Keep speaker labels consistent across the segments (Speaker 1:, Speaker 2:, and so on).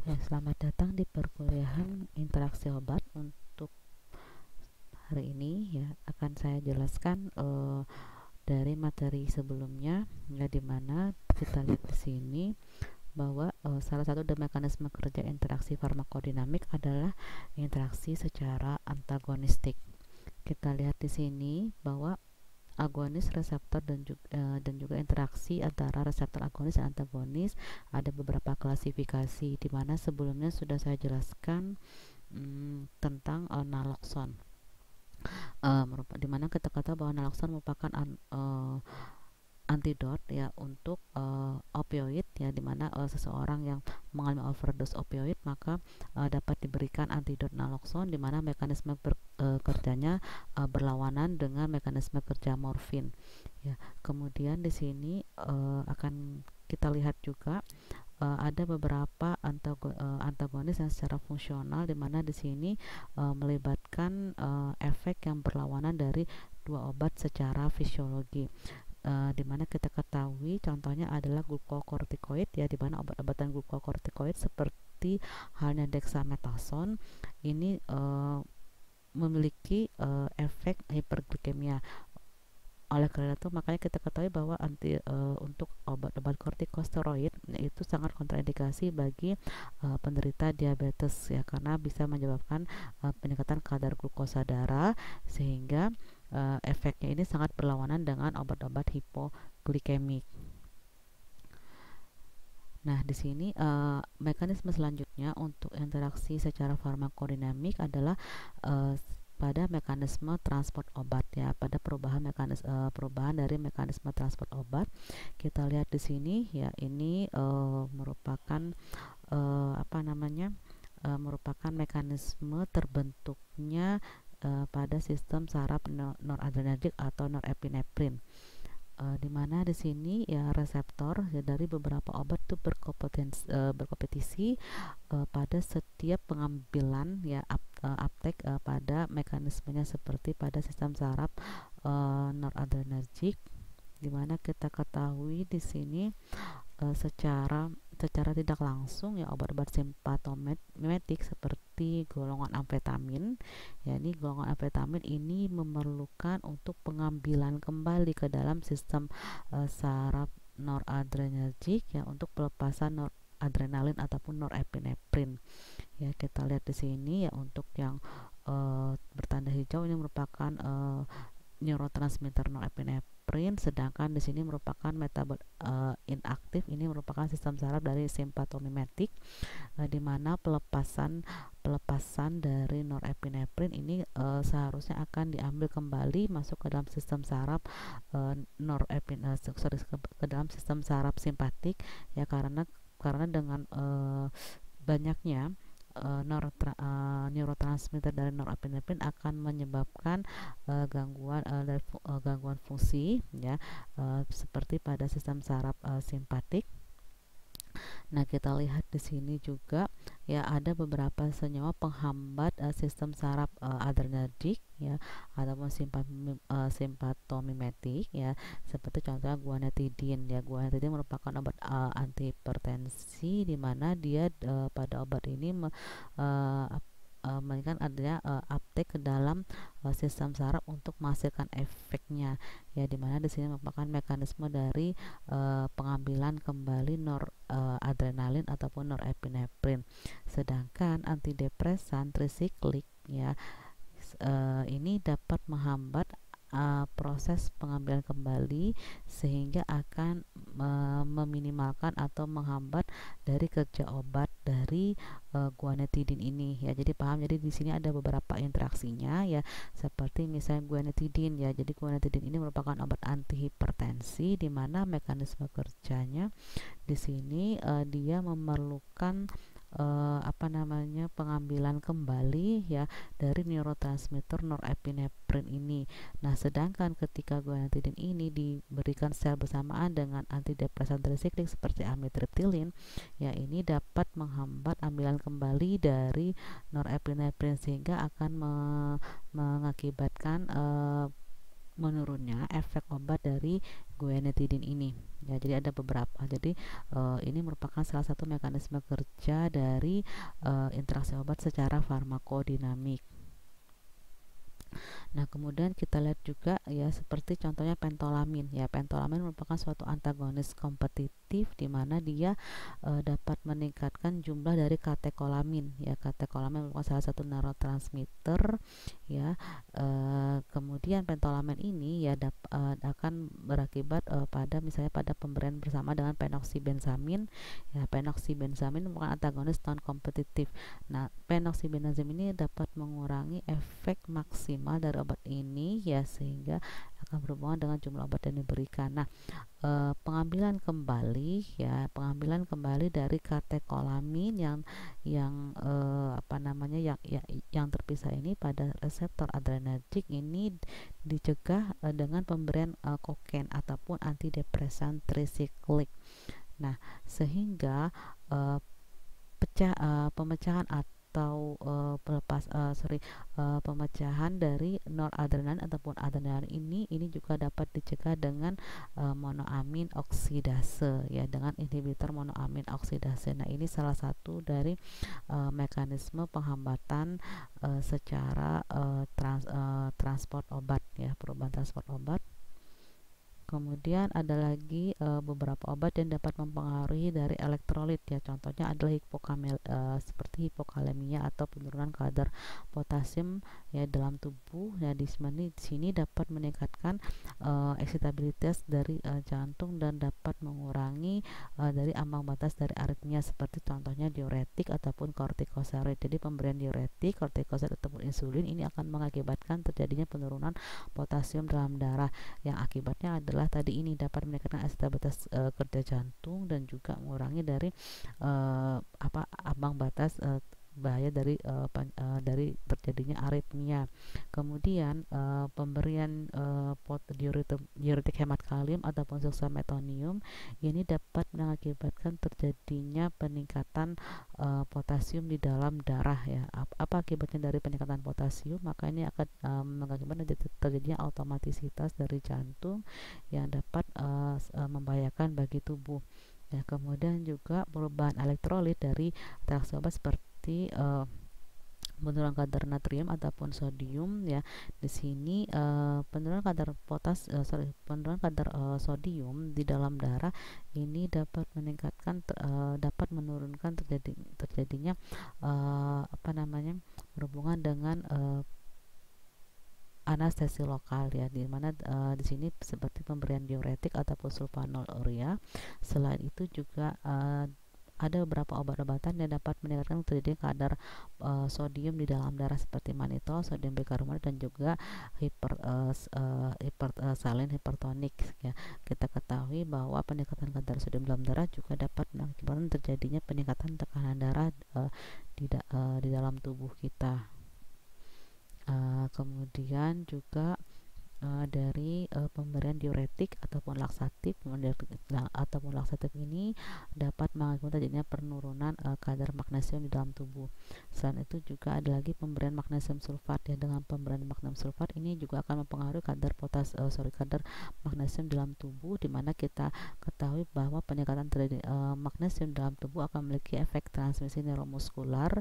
Speaker 1: Ya, selamat datang di perkuliahan interaksi obat. Untuk hari ini ya akan saya jelaskan dari materi sebelumnya, ya, dimana kita lihat di sini bahwa salah satu dari mekanisme kerja interaksi farmakodinamik adalah interaksi secara antagonistik. Kita lihat di sini bahwa agonis reseptor dan juga interaksi antara reseptor agonis dan antagonis ada beberapa klasifikasi, di mana sebelumnya sudah saya jelaskan tentang naloxon, di mana kita kata bahwa naloxon merupakan antidot ya untuk opioid, ya, dimana seseorang yang mengalami overdose opioid maka dapat diberikan antidot naloxon, dimana mekanisme kerjanya berlawanan dengan mekanisme kerja morfin, ya. Kemudian di sini akan kita lihat juga ada beberapa antagonis yang secara fungsional, di mana di sini melibatkan efek yang berlawanan dari dua obat secara fisiologi. Di mana kita ketahui contohnya adalah glukokortikoid, ya, di mana obat-obatan glukokortikoid seperti halnya dexamethasone ini memiliki efek hiperglikemia. Oleh karena itu makanya kita ketahui bahwa untuk obat-obat kortikosteroid itu sangat kontraindikasi bagi penderita diabetes, ya, karena bisa menyebabkan peningkatan kadar glukosa darah, sehingga efeknya ini sangat berlawanan dengan obat-obat hipoglikemik. Nah, di sini mekanisme selanjutnya untuk interaksi secara farmakodinamik adalah pada mekanisme transport obat, ya, pada perubahan dari mekanisme transport obat. Kita lihat di sini, ya, ini merupakan merupakan mekanisme terbentuknya pada sistem saraf noradrenergik atau norepinefrin, di mana di sini, ya, reseptor, ya, dari beberapa obat itu berkompetisi pada setiap pengambilan, ya, uptake pada mekanismenya seperti pada sistem saraf noradrenergik, di mana kita ketahui di sini secara tidak langsung, ya, obat-obat simpatomimetik seperti golongan amfetamin, ya, ini golongan amfetamin ini memerlukan untuk pengambilan kembali ke dalam sistem saraf noradrenergik, ya, untuk pelepasan noradrenalin ataupun norepinefrin, ya. Kita lihat di sini, ya, untuk yang bertanda hijau ini merupakan neurotransmitter norepinefrin, sedangkan di sini merupakan metabol inaktif, ini merupakan sistem saraf dari simpatomimetik, di mana pelepasan dari norepinefrin ini seharusnya akan diambil kembali masuk ke dalam sistem saraf ke dalam sistem saraf simpatik, ya, karena dengan banyaknya neurotransmitter dari norepinefrin akan menyebabkan gangguan fungsi, ya, seperti pada sistem saraf simpatik. Nah, kita lihat di sini juga, ya, ada beberapa senyawa penghambat sistem saraf adrenergik, ya, ataupun simpatomimetik, ya, seperti contohnya guanetidin, ya. Guanetidin merupakan obat antihipertensi, di mana dia pada obat ini menginginkan adanya uptake ke dalam sistem saraf untuk menghasilkan efeknya, ya, dimana di sini merupakan mekanisme dari pengambilan kembali adrenalin ataupun norepinefrin. Sedangkan antidepresan trisiklik, ya, ini dapat menghambat proses pengambilan kembali, sehingga akan meminimalkan atau menghambat dari kerja obat dari guanetidin ini, ya. Jadi paham, jadi di sini ada beberapa interaksinya, ya, seperti misalnya guanetidin, ya. Jadi guanetidin ini merupakan obat antihipertensi, di mana mekanisme kerjanya di sini dia memerlukan pengambilan kembali, ya, dari neurotransmitter norepinefrin ini. Nah, sedangkan ketika guanetidin ini diberikan secara bersamaan dengan antidepresan trisiklik seperti amitriptilin, ya, ini dapat menghambat ambilan kembali dari norepinefrin, sehingga akan mengakibatkan menurunnya efek obat dari guanetidin ini. ya. Jadi ada beberapa, jadi ini merupakan salah satu mekanisme kerja dari interaksi obat secara farmakodinamik. Nah, kemudian kita lihat juga ya, seperti contohnya pentolamin. Ya, pentolamin merupakan suatu antagonis kompetitif di mana dia dapat meningkatkan jumlah dari katekolamin. Ya, katekolamin merupakan salah satu neurotransmitter ya. Kemudian pentolamin ini ya akan berakibat pada misalnya pada pemberian bersama dengan penoksibenzamin. Ya, penoksibenzamin merupakan antagonis non kompetitif. Nah, penoksibenazim ini dapat mengurangi efek maksimal dari obat ini ya, sehingga akan berhubungan dengan jumlah obat yang diberikan. Nah, pengambilan kembali dari katekolamin yang apa namanya yang terpisah ini pada reseptor adrenergik ini dicegah dengan pemberian kokain ataupun antidepresan trisiklik. Nah, sehingga uh, pemecahan atau pemecahan dari noradrenalin ataupun adrenalin ini juga dapat dicegah dengan monoamin oksidase ya, dengan inhibitor monoamin oksidase. Nah, ini salah satu dari mekanisme penghambatan secara transport obat ya, perubahan transport obat. Kemudian ada lagi beberapa obat yang dapat mempengaruhi dari elektrolit ya. Contohnya adalah seperti hipokalemia atau penurunan kadar potasium ya dalam tubuh. Ya, di sini dapat meningkatkan eksitabilitas dari jantung dan dapat mengurangi dari ambang batas dari aritmia, seperti contohnya diuretik ataupun kortikosteroid. Jadi pemberian diuretik, kortikosteroid ataupun insulin ini akan mengakibatkan terjadinya penurunan potasium dalam darah, yang akibatnya adalah tadi ini dapat meningkatkan stabilitas kerja jantung dan juga mengurangi dari ambang batas bahaya dari terjadinya aritmia. Kemudian pemberian diuretik hemat kalium ataupun suksametonium ini dapat mengakibatkan terjadinya peningkatan potasium di dalam darah ya. Apa akibatnya dari peningkatan potasium? Maka ini akan mengakibatkan terjadinya automatisitas dari jantung yang dapat membahayakan bagi tubuh. Ya, kemudian juga perubahan elektrolit dari reaksi obat seperti penurunan kadar natrium ataupun sodium ya. Di sini penurunan kadar sodium di dalam darah ini dapat menurunkan terjadinya berhubungan dengan anestesi lokal ya, di mana di sini seperti pemberian diuretik ataupun sulfonylurea. Selain itu juga ada beberapa obat-obatan yang dapat meningkatkan terjadi kadar sodium di dalam darah seperti mannitol, sodium bikarbonat dan juga salin hipertonik ya. Kita ketahui bahwa peningkatan kadar sodium dalam darah juga dapat mengakibatkan terjadinya peningkatan tekanan darah di dalam tubuh kita. Kemudian juga dari pemberian diuretik ataupun laksatif ini dapat mengakibatkan terjadinya penurunan kadar magnesium di dalam tubuh. Selain itu juga ada lagi pemberian magnesium sulfat ya. Dengan pemberian magnesium sulfat ini juga akan mempengaruhi kadar kadar magnesium dalam tubuh, di mana kita ketahui bahwa peningkatan terjadi magnesium dalam tubuh akan memiliki efek transmisi neuromuskular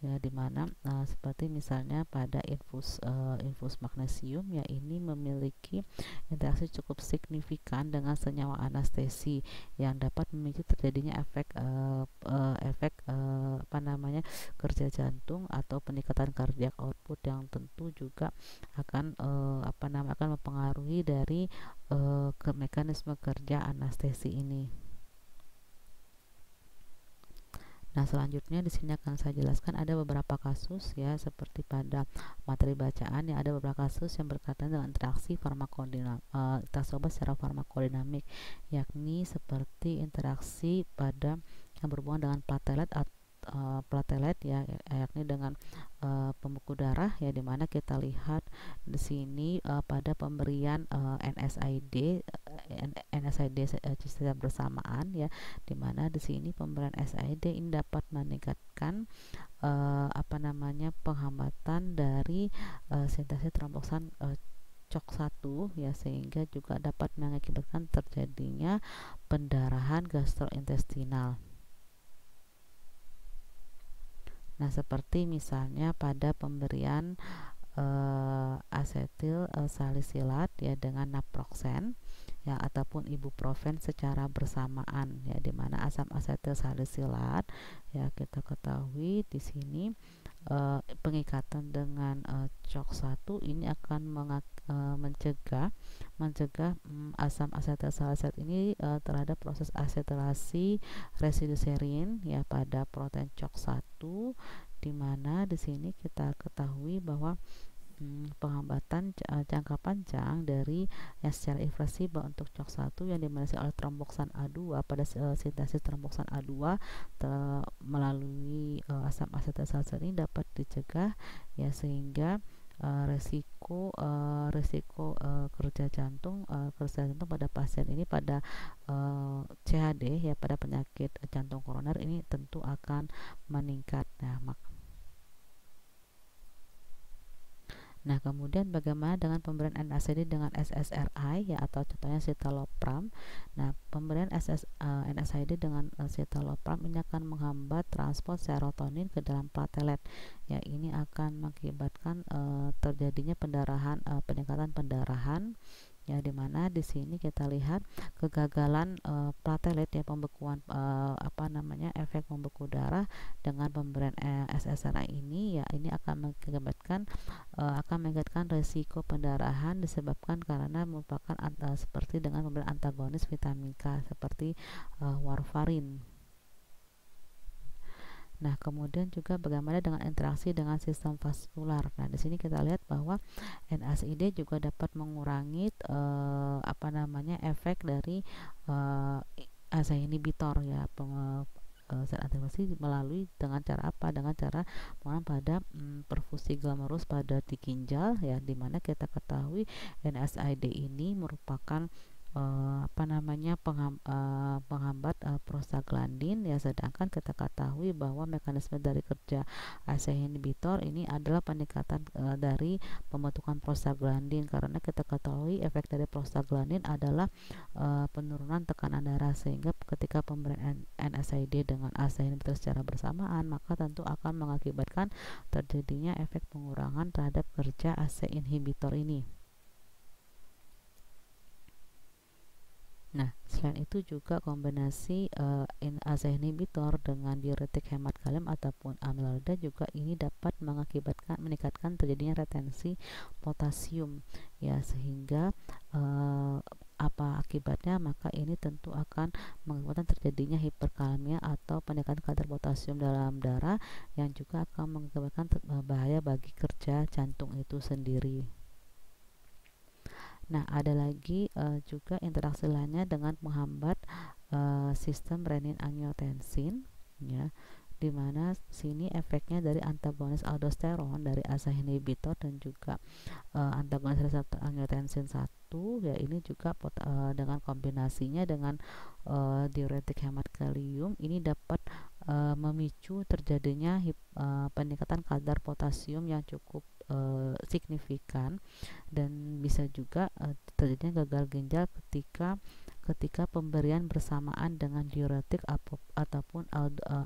Speaker 1: ya, di mana seperti misalnya pada infus magnesium ya, ini memiliki interaksi cukup signifikan dengan senyawa anestesi yang dapat memicu terjadinya efek kerja jantung atau peningkatan cardiac output, yang tentu juga akan mempengaruhi dari mekanisme kerja anestesi ini. Nah, selanjutnya di sini akan saya jelaskan ada beberapa kasus ya, seperti pada materi bacaan ya, ada beberapa kasus yang berkaitan dengan interaksi interaksi obat secara farmakodinamik, yakni seperti interaksi pada yang berhubungan dengan platelet ya, yakni dengan pembekuan darah ya, dimana kita lihat di sini pada pemberian NSAID secara bersamaan ya, dimana di sini pemberian SAID ini dapat meningkatkan penghambatan dari sintesis tromboksan COX1 ya, sehingga juga dapat mengakibatkan terjadinya pendarahan gastrointestinal. Nah, seperti misalnya pada pemberian asetil salisilat ya dengan naproxen ya ataupun ibuprofen secara bersamaan ya, dimana asam asetil salisilat ya kita ketahui di sini pengikatan dengan COX-1 ini akan mencegah asam asetil salisilat ini terhadap proses asetilasi residu serin ya pada protein COX-1, di mana di sini kita ketahui bahwa penghambatan jangka panjang dari yang secara irreversibel untuk COX-1 yang dimiliki oleh tromboksan A2 pada sintesis tromboksan A2 melalui asam asetil salisilat ini dapat dicegah ya, sehingga resiko kerja jantung pada pasien ini pada CHD ya, pada penyakit jantung koroner ini tentu akan meningkat. Nah, kemudian bagaimana dengan pemberian NSAID dengan SSRI ya, atau contohnya citalopram. Nah, pemberian NSAID dengan citalopram ini akan menghambat transport serotonin ke dalam platelet. Ya, ini akan mengakibatkan terjadinya peningkatan pendarahan. Ya, dimana di sini kita lihat kegagalan platelet ya, pembekuan efek pembeku darah dengan pemberian SSRI ini ya, ini akan mengakibatkan resiko pendarahan disebabkan karena merupakan seperti dengan pemberian antagonis vitamin K seperti warfarin. Nah, kemudian juga bagaimana dengan interaksi dengan sistem vaskular. Nah, di sini kita lihat bahwa NSAID juga dapat mengurangi efek dari ACE inhibitor ya, zat antiinflamasi melalui dengan cara apa? Dengan cara pada perfusi glomerulus pada di ginjal ya, dimana kita ketahui NSAID ini merupakan penghambat prostaglandin ya, sedangkan kita ketahui bahwa mekanisme dari kerja ACE inhibitor ini adalah peningkatan dari pembentukan prostaglandin, karena kita ketahui efek dari prostaglandin adalah penurunan tekanan darah, sehingga ketika pemberian NSAID dengan ACE inhibitor secara bersamaan maka tentu akan mengakibatkan terjadinya efek pengurangan terhadap kerja ACE inhibitor ini. Nah, selain itu juga kombinasi ACE inhibitor dengan diuretik hemat kalium ataupun amiloida juga ini dapat meningkatkan terjadinya retensi potasium ya, sehingga apa akibatnya? Maka ini tentu akan mengakibatkan terjadinya hiperkalemia atau peningkatan kadar potasium dalam darah yang juga akan mengakibatkan bahaya bagi kerja jantung itu sendiri. Nah, ada lagi juga interaksi lainnya dengan menghambat sistem renin-angiotensin ya, di mana sini efeknya dari antagonis aldosteron dari ACE inhibitor dan juga antagonis reseptor angiotensin 1 ya, ini juga dengan kombinasinya dengan diuretik hemat kalium ini dapat memicu terjadinya peningkatan kadar potasium yang cukup signifikan, dan bisa juga terjadinya gagal ginjal ketika pemberian bersamaan dengan diuretik ataupun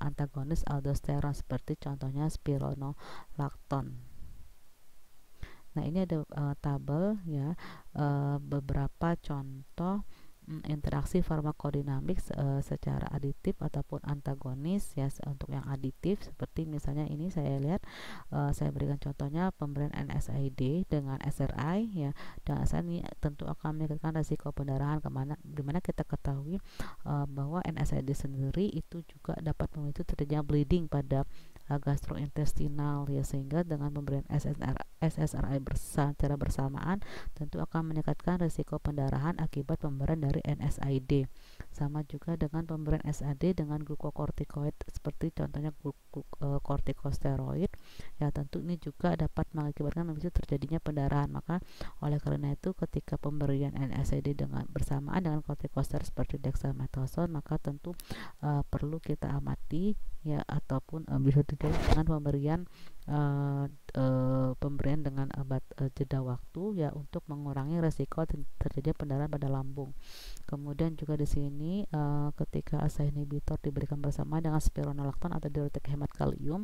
Speaker 1: antagonis aldosteron seperti contohnya spironolactone. Nah, ini ada tabel ya, beberapa contoh interaksi farmakodinamik secara aditif ataupun antagonis ya. Untuk yang aditif seperti misalnya ini saya lihat saya berikan contohnya pemberian NSAID dengan SRI ya, dan ini tentu akan meningkatkan risiko pendarahan, dimana kita ketahui bahwa NSAID sendiri itu juga dapat memicu terjadinya bleeding pada gastrointestinal ya, sehingga dengan pemberian SSRI secara bersamaan tentu akan meningkatkan risiko pendarahan akibat pemberian dari NSAID. Sama juga dengan pemberian SAD dengan glukokortikoid seperti contohnya kortikosteroid ya, tentu ini juga dapat mengakibatkan memicu terjadinya pendarahan. Maka oleh karena itu ketika pemberian NSAID dengan bersamaan dengan kortikosteroid seperti dexamethasone, maka tentu perlu kita amati ya, ataupun bisa terjadi dengan pemberian uh, pemberian dengan jeda waktu ya untuk mengurangi resiko terjadi pendarahan pada lambung. Kemudian juga di sini ketika ACE inhibitor diberikan bersama dengan spironolakton atau diuretik hemat kalium